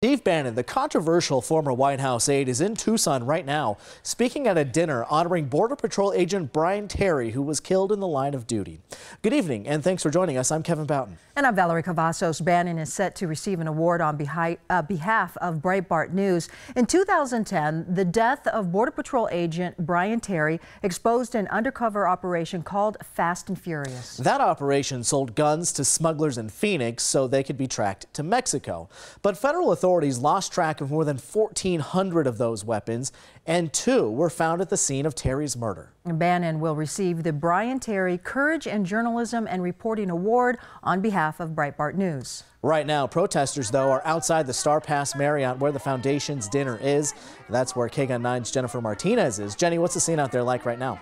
Steve Bannon, the controversial former White House aide, is in Tucson right now, speaking at a dinner honoring Border Patrol agent Brian Terry, who was killed in the line of duty. Good evening, and thanks for joining us. I'm Kevin Boughton. And I'm Valerie Cavazos. Bannon is set to receive an award on behalf of Breitbart News. In 2010, the death of Border Patrol agent Brian Terry exposed an undercover operation called Fast and Furious. That operation sold guns to smugglers in Phoenix so they could be tracked to Mexico. But federal authorities lost track of more than 1,400 of those weapons, and 2 were found at the scene of Terry's murder. Bannon will receive the Brian Terry Courage in Journalism and Reporting Award on behalf of Breitbart News. Right now, protesters, though, are outside the Star Pass Marriott where the foundation's dinner is. That's where KGUN 9's Jennifer Martinez is. Jenny, what's the scene out there like right now?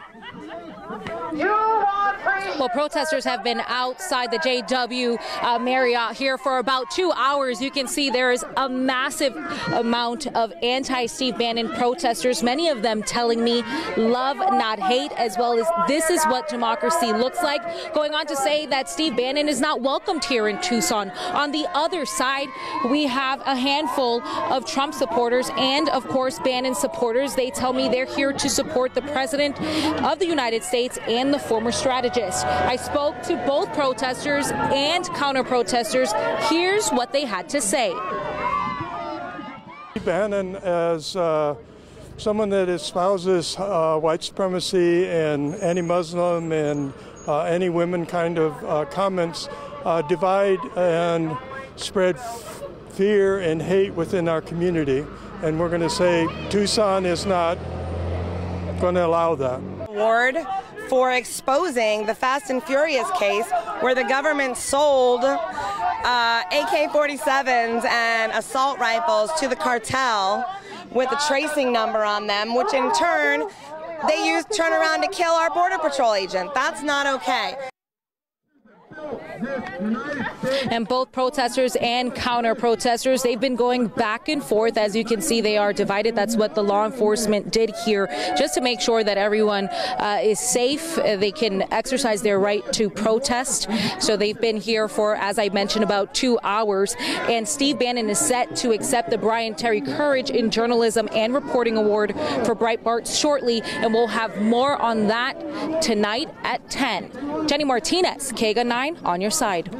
Well, protesters have been outside the JW Marriott here for about 2 hours. You can see there is a massive amount of anti-Steve Bannon protesters, many of them telling me love, not hate, as well as this is what democracy looks like, going on to say that Steve Bannon is not welcomed here in Tucson. On the other side, we have a handful of Trump supporters and, of course, Bannon supporters. They tell me they're here to support the president of the United States and the former strategist. I spoke to both protesters and counter-protesters. Here's what they had to say. Bannon, as someone that espouses white supremacy and anti-Muslim and anti-women kind of comments, divide and spread fear and hate within our community. And we're going to say Tucson is not going to allow that. Award for exposing the Fast and Furious case where the government sold AK-47s and assault rifles to the cartel with a tracing number on them, which in turn they turn around to kill our Border Patrol agent. That's not okay. And both protesters and counter-protesters, they've been going back and forth. As you can see, they are divided. That's what the law enforcement did here, just to make sure that everyone is safe. They can exercise their right to protest. So they've been here for, as I mentioned, about 2 hours. And Steve Bannon is set to accept the Brian Terry Courage in Journalism and Reporting Award for Breitbart shortly. And we'll have more on that tonight at 10. Jenny Martinez, KGUN 9 on your side.